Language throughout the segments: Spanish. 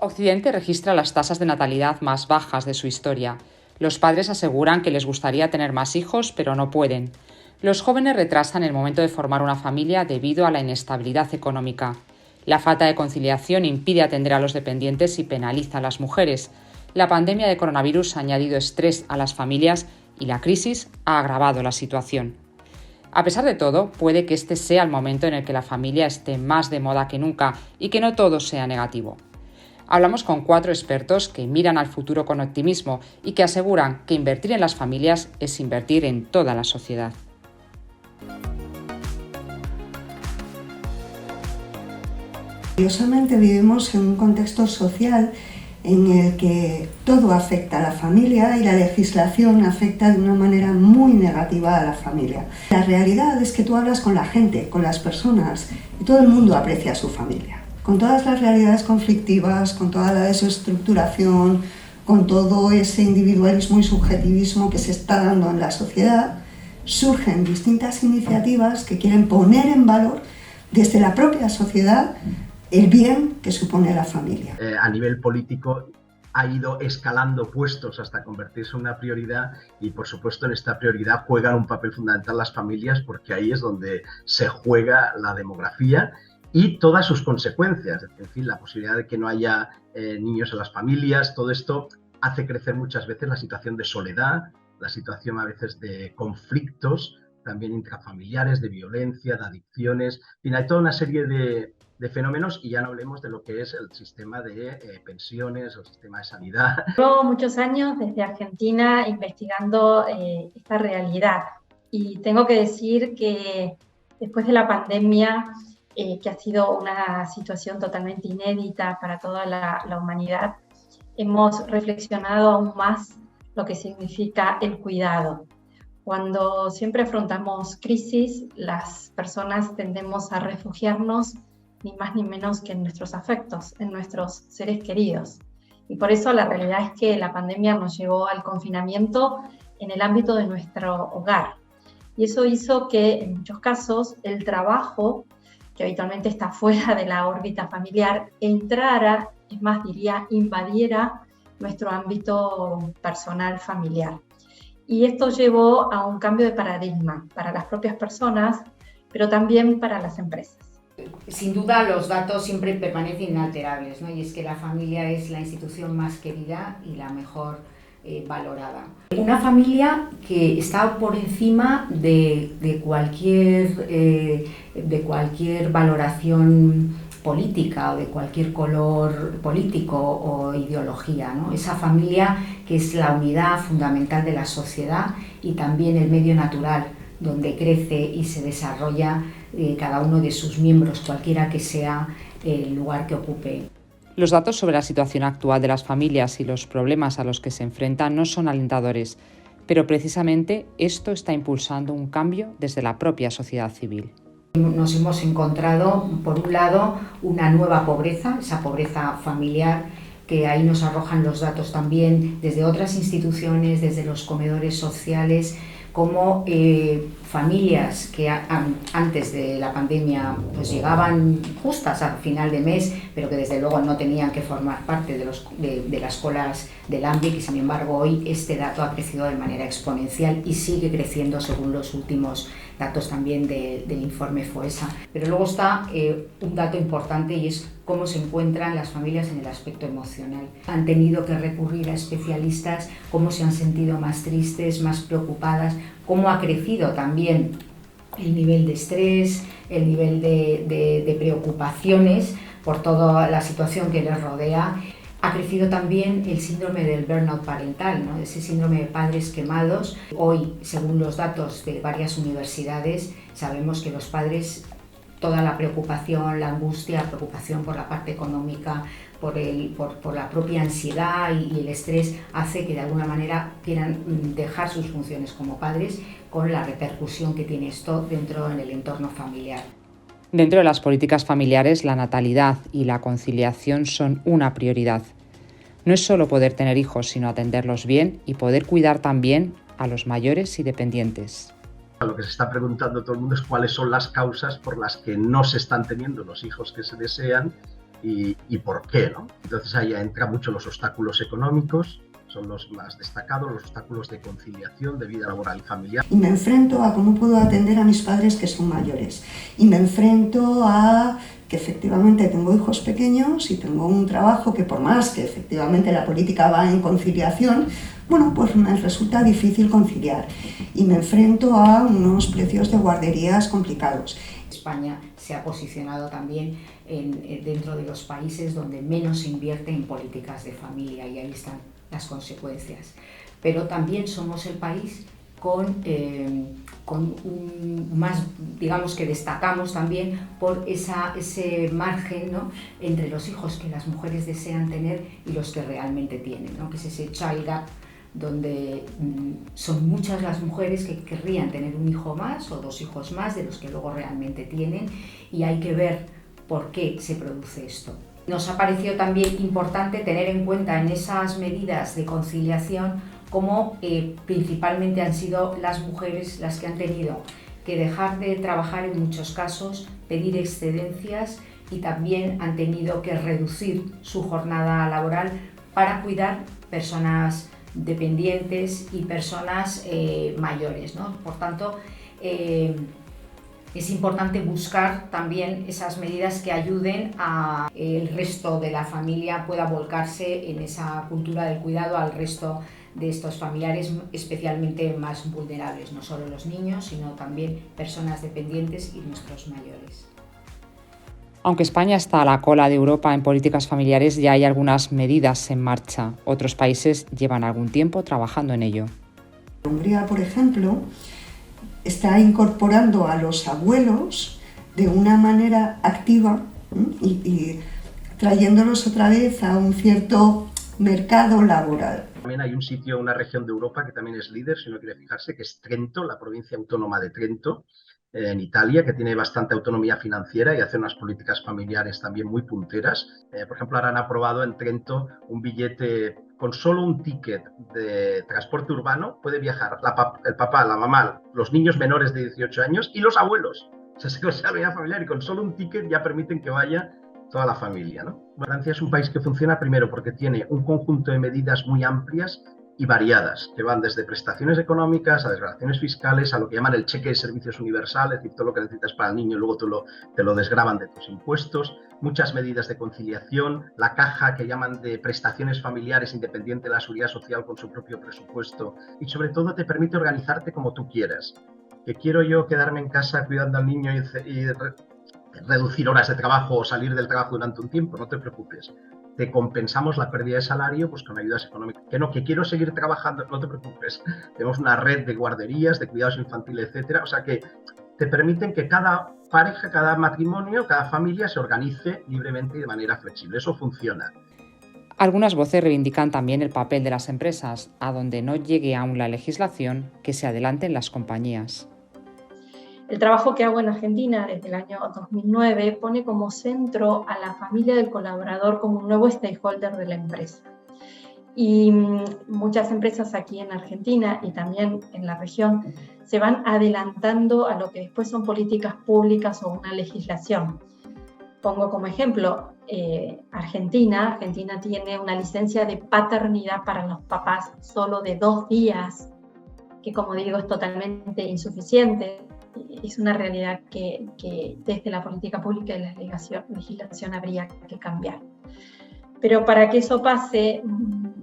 Occidente registra las tasas de natalidad más bajas de su historia. Los padres aseguran que les gustaría tener más hijos, pero no pueden. Los jóvenes retrasan el momento de formar una familia debido a la inestabilidad económica. La falta de conciliación impide atender a los dependientes y penaliza a las mujeres. La pandemia de coronavirus ha añadido estrés a las familias y la crisis ha agravado la situación. A pesar de todo, puede que este sea el momento en el que la familia esté más de moda que nunca y que no todo sea negativo. Hablamos con 4 expertos que miran al futuro con optimismo y que aseguran que invertir en las familias es invertir en toda la sociedad. Curiosamente vivimos en un contexto social en el que todo afecta a la familia y la legislación afecta de una manera muy negativa a la familia. La realidad es que tú hablas con la gente, con las personas, y todo el mundo aprecia a su familia. Con todas las realidades conflictivas, con toda la desestructuración, con todo ese individualismo y subjetivismo que se está dando en la sociedad, surgen distintas iniciativas que quieren poner en valor desde la propia sociedad el bien que supone la familia. A nivel político ha ido escalando puestos hasta convertirse en una prioridad y, por supuesto, en esta prioridad juegan un papel fundamental las familias porque ahí es donde se juega la demografía y todas sus consecuencias. En fin, la posibilidad de que no haya niños en las familias, todo esto hace crecer muchas veces la situación de soledad, la situación a veces de conflictos, también intrafamiliares, de violencia, de adicciones. En fin, hay toda una serie de fenómenos y ya no hablemos de lo que es el sistema de pensiones, el sistema de sanidad. Llevo muchos años desde Argentina investigando esta realidad y tengo que decir que después de la pandemia, que ha sido una situación totalmente inédita para toda la humanidad, hemos reflexionado aún más lo que significa el cuidado. Cuando siempre afrontamos crisis, las personas tendemos a refugiarnos ni más ni menos que en nuestros afectos, en nuestros seres queridos. Y por eso la realidad es que la pandemia nos llevó al confinamiento en el ámbito de nuestro hogar. Y eso hizo que en muchos casos el trabajo, que habitualmente está fuera de la órbita familiar, entrara, es más diría, invadiera nuestro ámbito personal familiar. Y esto llevó a un cambio de paradigma para las propias personas, pero también para las empresas. Sin duda los datos siempre permanecen inalterables, ¿no? Y es que la familia es la institución más querida y la mejor valorada. Una familia que está por encima de cualquier valoración política o de cualquier color político o ideología, ¿no? Esa familia que es la unidad fundamental de la sociedad y también el medio natural donde crece y se desarrolla cada uno de sus miembros, cualquiera que sea el lugar que ocupe. Los datos sobre la situación actual de las familias y los problemas a los que se enfrentan no son alentadores, pero precisamente esto está impulsando un cambio desde la propia sociedad civil. Nos hemos encontrado, por un lado, una nueva pobreza, esa pobreza familiar, que ahí nos arrojan los datos también desde otras instituciones, desde los comedores sociales, como familias que antes de la pandemia pues llegaban justas al final de mes, pero que desde luego no tenían que formar parte de las colas del hambre, que sin embargo hoy este dato ha crecido de manera exponencial y sigue creciendo según los últimos datos también del informe FOESA. Pero luego está un dato importante y es cómo se encuentran las familias en el aspecto emocional. Han tenido que recurrir a especialistas, cómo se han sentido más tristes, más preocupadas, cómo ha crecido también el nivel de estrés, el nivel de preocupaciones por toda la situación que les rodea. Ha crecido también el síndrome del burnout parental, ¿no? Ese síndrome de padres quemados. Hoy, según los datos de varias universidades, sabemos que los padres, toda la preocupación, la angustia, la preocupación por la parte económica, por la propia ansiedad y el estrés, hace que de alguna manera quieran dejar sus funciones como padres, con la repercusión que tiene esto dentro en el entorno familiar. Dentro de las políticas familiares, la natalidad y la conciliación son una prioridad. No es solo poder tener hijos, sino atenderlos bien y poder cuidar también a los mayores y dependientes. Lo que se está preguntando todo el mundo es cuáles son las causas por las que no se están teniendo los hijos que se desean y por qué, ¿no? Entonces ahí entran mucho los obstáculos económicos, son los más destacados, los obstáculos de conciliación de vida laboral y familiar. Y me enfrento a cómo puedo atender a mis padres que son mayores. Y me enfrento a que efectivamente tengo hijos pequeños y tengo un trabajo que, por más que efectivamente la política va en conciliación, bueno, pues me resulta difícil conciliar. Y me enfrento a unos precios de guarderías complicados. España se ha posicionado también dentro de los países donde menos se invierte en políticas de familia, y ahí están las consecuencias. Pero también somos el país con más, digamos, que destacamos también por ese margen, ¿no?, entre los hijos que las mujeres desean tener y los que realmente tienen, ¿no?, que es ese child gap, donde son muchas las mujeres que querrían tener un hijo más o 2 hijos más de los que luego realmente tienen, y hay que ver por qué se produce esto. Nos ha parecido también importante tener en cuenta en esas medidas de conciliación cómo principalmente han sido las mujeres las que han tenido que dejar de trabajar en muchos casos, pedir excedencias, y también han tenido que reducir su jornada laboral para cuidar personas dependientes y personas mayores, ¿no? Por tanto, es importante buscar también esas medidas que ayuden a que el resto de la familia pueda volcarse en esa cultura del cuidado al resto de estos familiares especialmente más vulnerables, no solo los niños, sino también personas dependientes y nuestros mayores. Aunque España está a la cola de Europa en políticas familiares, ya hay algunas medidas en marcha. Otros países llevan algún tiempo trabajando en ello. Hungría, por ejemplo, está incorporando a los abuelos de una manera activa y trayéndolos otra vez a un cierto mercado laboral. También hay un sitio, una región de Europa que también es líder, si uno quiere fijarse, que es Trento, la provincia autónoma de Trento, en Italia, que tiene bastante autonomía financiera y hace unas políticas familiares también muy punteras. Por ejemplo, ahora han aprobado en Trento un billete con solo un ticket de transporte urbano, puede viajar el papá, la mamá, los niños menores de 18 años y los abuelos. O sea, la unidad familiar, y con solo un ticket ya permiten que vaya toda la familia, ¿no? Francia es un país que funciona primero porque tiene un conjunto de medidas muy amplias y variadas, que van desde prestaciones económicas a desgravaciones fiscales, a lo que llaman el cheque de servicios universal, es decir, todo lo que necesitas para el niño y luego te lo desgravan de tus impuestos, muchas medidas de conciliación, la caja que llaman de prestaciones familiares independiente de la seguridad social con su propio presupuesto, y sobre todo te permite organizarte como tú quieras. Que quiero yo quedarme en casa cuidando al niño y reducir horas de trabajo o salir del trabajo durante un tiempo, no te preocupes. Te compensamos la pérdida de salario pues con ayudas económicas. Que quiero seguir trabajando, no te preocupes. Tenemos una red de guarderías, de cuidados infantiles, etcétera. O sea que te permiten que cada pareja, cada matrimonio, cada familia se organice libremente y de manera flexible. Eso funciona. Algunas voces reivindican también el papel de las empresas, a donde no llegue aún la legislación, que se adelanten las compañías. El trabajo que hago en Argentina desde el año 2009 pone como centro a la familia del colaborador como un nuevo stakeholder de la empresa. Y muchas empresas aquí en Argentina y también en la región se van adelantando a lo que después son políticas públicas o una legislación. Pongo como ejemplo, Argentina tiene una licencia de paternidad para los papás solo de 2 días, que como digo es totalmente insuficiente. Es una realidad que desde la política pública y la legislación habría que cambiar. Pero para que eso pase,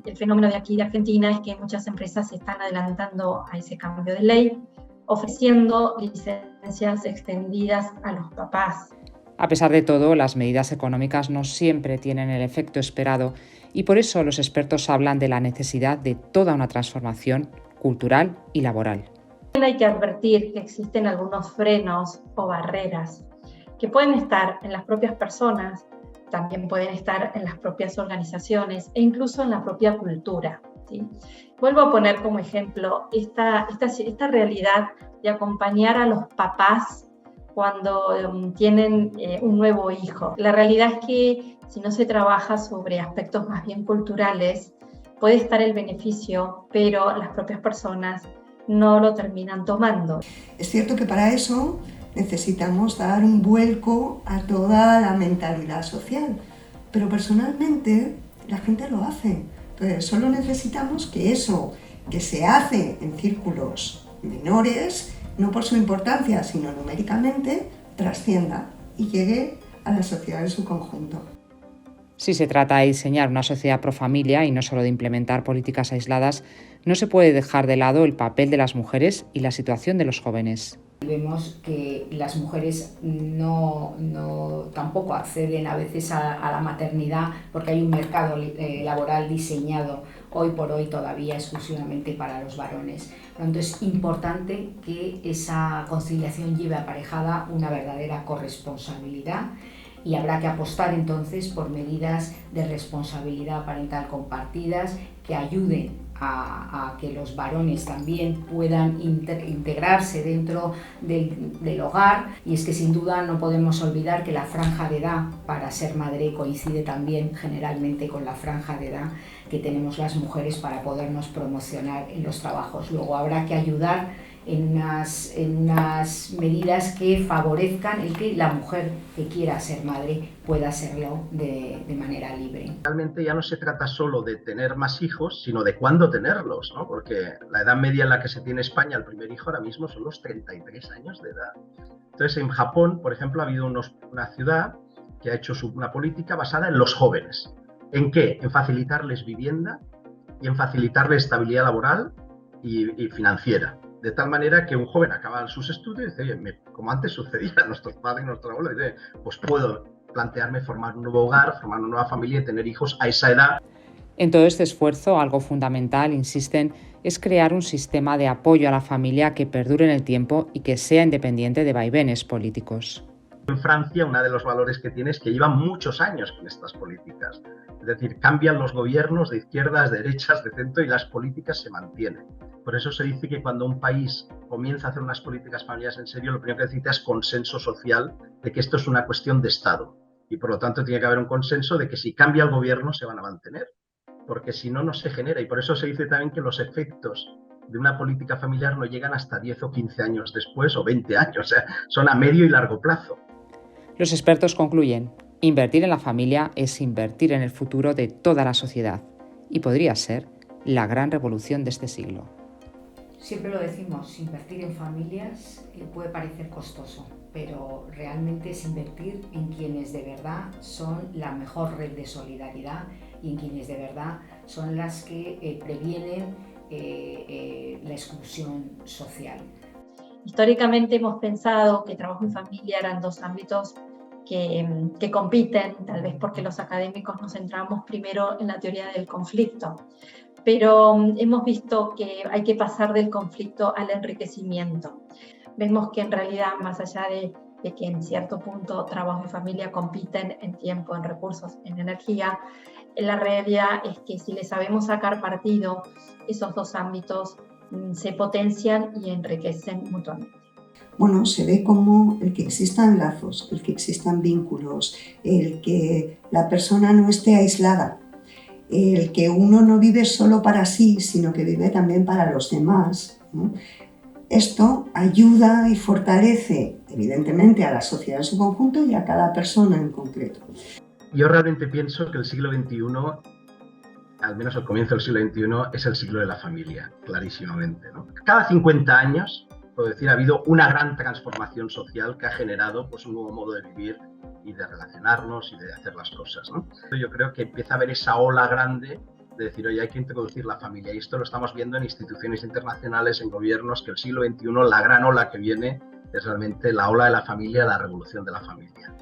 el fenómeno de aquí de Argentina es que muchas empresas se están adelantando a ese cambio de ley, ofreciendo licencias extendidas a los papás. A pesar de todo, las medidas económicas no siempre tienen el efecto esperado y por eso los expertos hablan de la necesidad de toda una transformación cultural y laboral. Hay que advertir que existen algunos frenos o barreras que pueden estar en las propias personas, también pueden estar en las propias organizaciones e incluso en la propia cultura, ¿sí? Vuelvo a poner como ejemplo esta realidad de acompañar a los papás cuando tienen un nuevo hijo. La realidad es que si no se trabaja sobre aspectos más bien culturales, puede estar el beneficio, pero las propias personas no lo terminan tomando. Es cierto que para eso necesitamos dar un vuelco a toda la mentalidad social, pero personalmente la gente lo hace. Entonces, solo necesitamos que eso que se hace en círculos menores, no por su importancia, sino numéricamente, trascienda y llegue a la sociedad en su conjunto. Si se trata de diseñar una sociedad pro familia y no solo de implementar políticas aisladas, no se puede dejar de lado el papel de las mujeres y la situación de los jóvenes. Vemos que las mujeres tampoco acceden a veces a la maternidad porque hay un mercado laboral diseñado hoy por hoy todavía exclusivamente para los varones. Por lo tanto, es importante que esa conciliación lleve aparejada una verdadera corresponsabilidad y habrá que apostar entonces por medidas de responsabilidad parental compartidas que ayuden a que los varones también puedan integrarse dentro del hogar. Y es que sin duda no podemos olvidar que la franja de edad para ser madre coincide también generalmente con la franja de edad que tenemos las mujeres para podernos promocionar en los trabajos. Luego habrá que ayudar en unas medidas que favorezcan el que la mujer que quiera ser madre pueda serlo de manera libre. Realmente ya no se trata solo de tener más hijos, sino de cuándo tenerlos, ¿no? Porque la edad media en la que se tiene España el primer hijo ahora mismo son los 33 años de edad. Entonces, en Japón, por ejemplo, ha habido una ciudad que ha hecho una política basada en los jóvenes. ¿En qué? En facilitarles vivienda y en facilitarles estabilidad laboral y financiera. De tal manera que un joven acaba sus estudios y dice, oye, como antes sucedía a nuestros padres y nuestros abuelos, dice, pues puedo plantearme formar un nuevo hogar, formar una nueva familia y tener hijos a esa edad. En todo este esfuerzo, algo fundamental, insisten, es crear un sistema de apoyo a la familia que perdure en el tiempo y que sea independiente de vaivenes políticos. En Francia, uno de los valores que tiene es que llevan muchos años con estas políticas. Es decir, cambian los gobiernos de izquierdas, de derechas, de centro y las políticas se mantienen. Por eso se dice que cuando un país comienza a hacer unas políticas familiares en serio, lo primero que necesita es consenso social de que esto es una cuestión de Estado. Y por lo tanto tiene que haber un consenso de que si cambia el gobierno se van a mantener. Porque si no, no se genera. Y por eso se dice también que los efectos de una política familiar no llegan hasta 10 o 15 años después o 20 años. O sea, son a medio y largo plazo. Los expertos concluyen, invertir en la familia es invertir en el futuro de toda la sociedad y podría ser la gran revolución de este siglo. Siempre lo decimos, invertir en familias puede parecer costoso, pero realmente es invertir en quienes de verdad son la mejor red de solidaridad y en quienes de verdad son las que previenen la exclusión social. Históricamente hemos pensado que trabajo y familia eran dos ámbitos que compiten, tal vez porque los académicos nos centramos primero en la teoría del conflicto, pero hemos visto que hay que pasar del conflicto al enriquecimiento. Vemos que en realidad, más allá de que en cierto punto trabajo y familia compiten en tiempo, en recursos, en energía, la realidad es que si le sabemos sacar partido, esos dos ámbitos se potencian y enriquecen mutuamente. Bueno, se ve como el que existan lazos, el que existan vínculos, el que la persona no esté aislada, el que uno no vive solo para sí, sino que vive también para los demás, ¿no? Esto ayuda y fortalece, evidentemente, a la sociedad en su conjunto y a cada persona en concreto. Yo realmente pienso que el siglo XXI, al menos el comienzo del siglo XXI, es el siglo de la familia, clarísimamente, ¿no? Cada 50 años, puedo decir, ha habido una gran transformación social que ha generado pues, un nuevo modo de vivir y de relacionarnos y de hacer las cosas, ¿no? Yo creo que empieza a haber esa ola grande de decir, oye, hay que introducir la familia. Y esto lo estamos viendo en instituciones internacionales, en gobiernos, que el siglo XXI, la gran ola que viene, es realmente la ola de la familia, la revolución de la familia.